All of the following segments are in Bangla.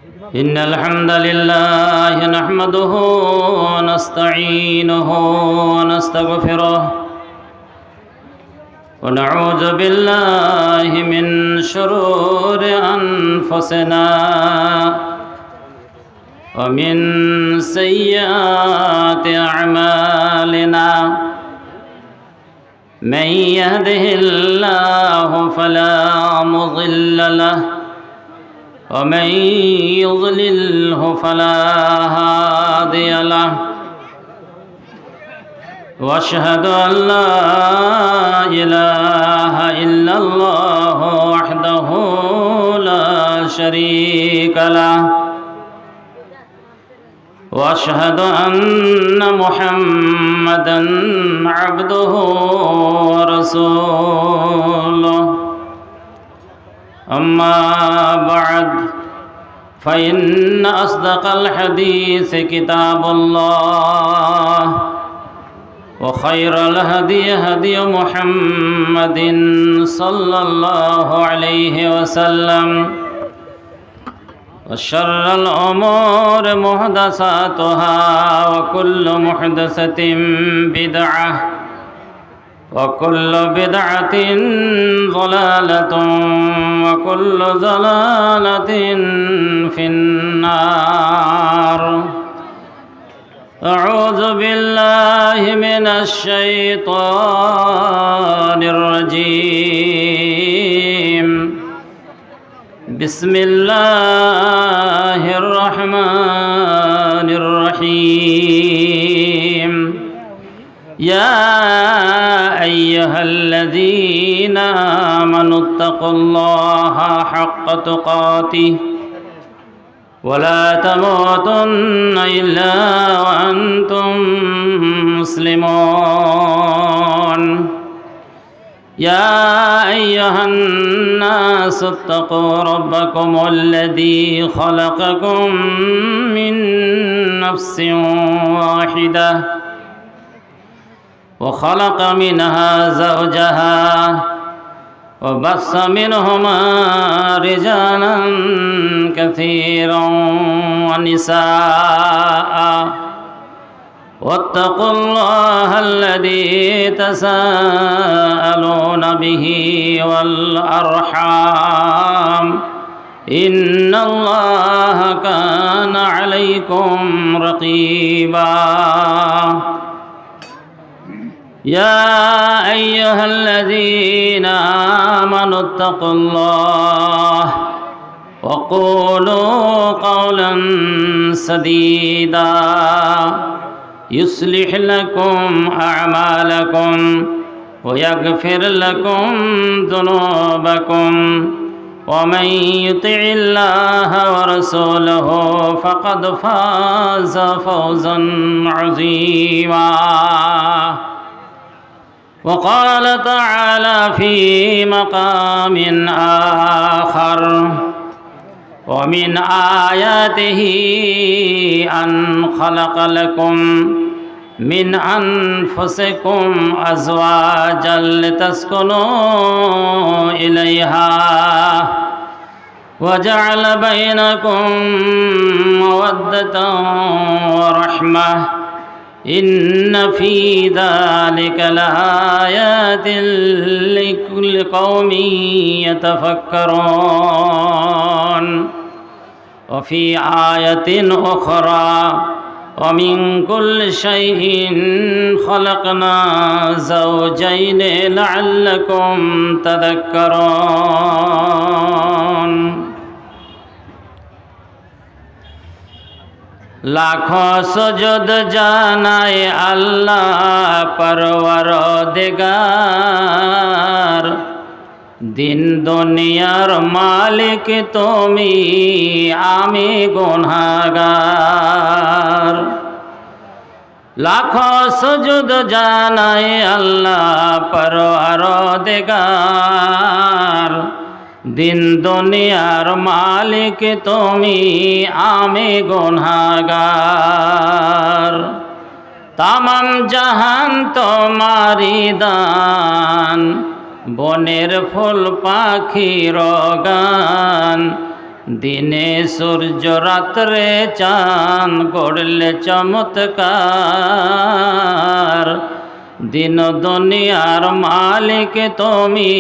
إن الحمد لله نحمده ونستعينه ونستغفره ونعوذ بالله من شرور أنفسنا ومن سيئات أعمالنا من يهده الله فلا مضل له ومن يضلله فلا هادي له واشهد ان لا اله الا الله وحده لا شريك له واشهد ان محمدا عبده ورسوله أما بعد فإن أصدق الحديث كتاب الله وخير الهدي هدي محمد صلى الله عليه وسلم وشر الأمور محدثاتها وكل محدثة بدعة وكل بدعة ضلالة وكل ضلالة في النار. أعوذ بالله من الشيطان الرجيم. بسم الله الرحمن الرحيم. يا أيها الذين آمنوا اتقوا الله حق تقاته ولا تموتن إلا وأنتم مسلمون. يا أيها الناس اتقوا ربكم الذي خلقكم من نفس واحدة وخلق منها زوجها وبث منهما رجالا كثيرا ونساء واتقوا الله الذي تساءلون به والأرحام إن الله كان عليكم رقيبا. يا أيها الذين آمنوا اتقوا الله وقولوا قولا سديدا يصلح لكم أعمالكم ويغفر لكم ذنوبكم ومن يطع الله ورسوله فقد فاز فوزا عظيما. وقال تعالى في مقام آخر ومن آياته أن خلق لكم من أنفسكم أزواجا لتسكنوا إليها وجعل بينكم مودة ورحمة إن في ذلك لآيات لكل قوم يتفكرون. وفي آية أخرى ومن كل شيء خلقنا زوجين لعلكم تذكرون. লাখো সুজুদ জানাই আল্লাহ পরওয়ারদিগার, দিন দুনিয়ার মালিক তুমি আমি গুনাহগার। লাখো সুজুদ জানাই আল্লাহ পরওয়ারদিগার, দিন দুনিয়ার মালিক তুমি আমি গুনাহগার। তামাম জাহান তোমারি দান, বনের ফুল পাখির গান, দিনে সূর্য রাত্রে চাঁদ গড়লে চমৎকার। দিন দুনিয়ার মালিক তুমি,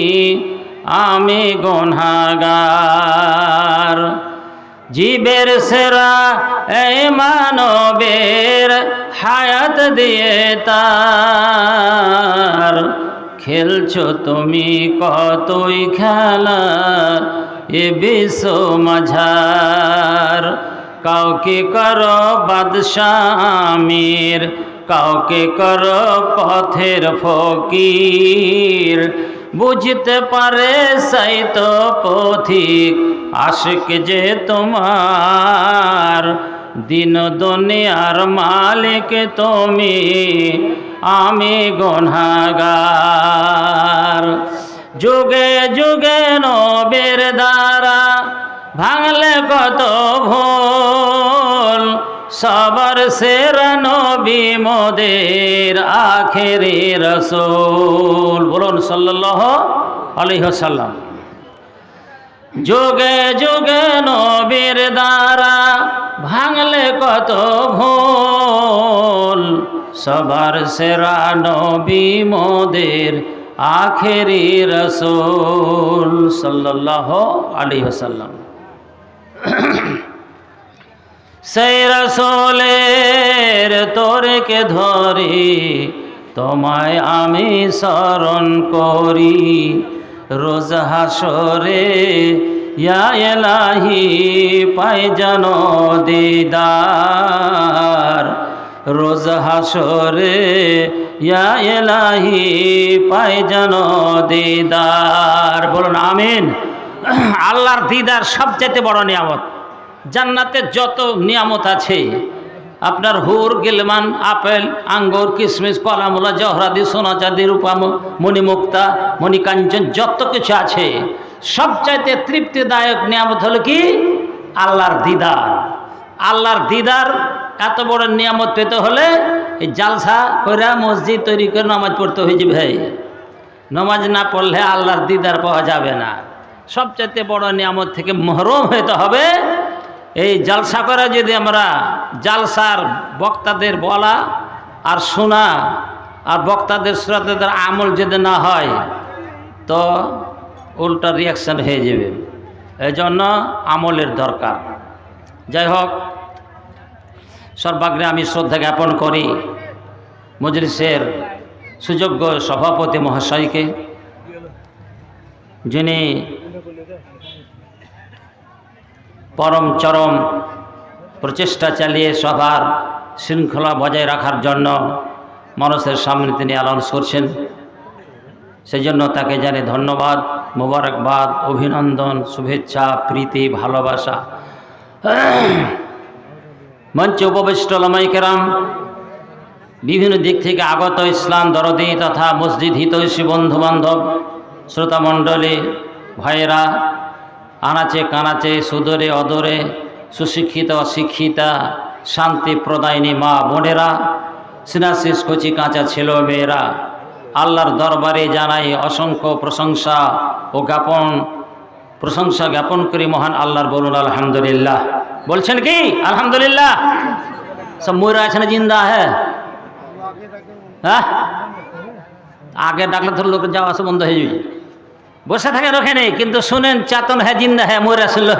আমি গুনাহগার। জীবের সেরা এই মানবের হায়াত দিয়ে তার, খেলছো তুমি কতই খেলা এ বিশ্ব মাঝার। কাউকে করো বাদশাহ আমির, কাউকে করো পথের ফকির। বুঝতে পারে সেই তো পথিক আশিক যে তোমার। দিন দুনিয়ার মালিক তুমি, আমি গুনাহগার। যুগে যুগে নবীর দ্বারা ভাঙলে কত ভুল, সবার সেরা নবী মোদের আখেরি রাসূল। বলুন সাল্লাল্লাহু আলাইহি ওয়াসাল্লাম। যুগে যুগে নবীর দ্বারা ভাঙলে কত ভুল, সবার সেরা নবী মোদের আখেরি রাসূল সাল্লাল্লাহু আলাইহি ওয়াসাল্লাম। সেই রাসূলের তরিকে ধরি তোমায় আমি স্মরণ করি। রোজ হাসরে ইয়া ইলাহি পাই যেন দিদার। রোজ হাসরে ইয়া ইলাহি পাই যেন দিদার। বলুন আমিন। আল্লাহর দিদার সবচেয়ে বড় নিয়ামত। জান্নাতে যত নিয়ামত আছে, আপনার হুর গিলমান, আপেল, আঙ্গুর, কিশমিশ, কলামুলা, জহরাদি, সোনা চাঁদি, রূপা, মণিমুক্তা, মণিকাঞ্চন, যত কিছু আছে, সবচাইতে তৃপ্তিদায়ক নিয়ামত হলো কি? আল্লাহর দিদার। আল্লাহর দিদার এত বড় নিয়ামত পেতে হলে এই জালসা করে মসজিদ তৈরি করে নামাজ পড়তে হয়েছে ভাই। নামাজ না পড়লে আল্লাহর দিদার পাওয়া যাবে না। সবচাইতে বড় নিয়ামত থেকে মহরুম হতে হবে। এই জালসা করে যদি আমরা জালসার বক্তাদের বলা আর শোনা আর বক্তাদের শ্রোতাদের আমল যদি না হয় তো উল্টা রিয়াকশান হয়ে যাবে। এই জন্য আমলের দরকার। যাই হোক, সর্বাগ্রে আমি শ্রদ্ধা জ্ঞাপন করি মজলিসের সুযোগ্য সভাপতি মহাশয়কে, যিনি পরম চরম প্রচেষ্টা চালিয়ে সভার শৃঙ্খলা বজায় রাখার জন্য মানুষের সামনে তিনি অ্যানাউন্স করছেন। সেই জন্য তাকে জানি ধন্যবাদ, মোবারকবাদ, অভিনন্দন, শুভেচ্ছা, প্রীতি, ভালোবাসা। মঞ্চে উপবিষ্ট ওলামায়ে কেরাম, বিভিন্ন দিক থেকে আগত ইসলাম দরদি তথা মসজিদ হিতৈষী বন্ধুবান্ধব, শ্রোতামণ্ডলী, ভাইয়েরা, আনাচে কানাচে, সুদূরে অদূরে, সুশিক্ষিত অশিক্ষিতা, শান্তি প্রদায়িনী মা বোনেরা, সিনাসিস কচি কাঁচা ছেলে মেয়েরা, আল্লাহর দরবারে জানাই অসংখ্য প্রশংসা জ্ঞাপন করি মহান আল্লাহর। বলুন আলহামদুলিল্লাহ। বলছেন কি আলহামদুলিল্লাহ? সব ময়রা আছে না জিন্দা হ্যাঁ? আগে ডাকলে তো লোক যাওয়া আসা বন্ধ হয়ে যাবে। বসে থাকেন ওখানে, কিন্তু শুনেন চেতন হ্যাঁ জিন্দা হ্যাঁ ময়রা শুনল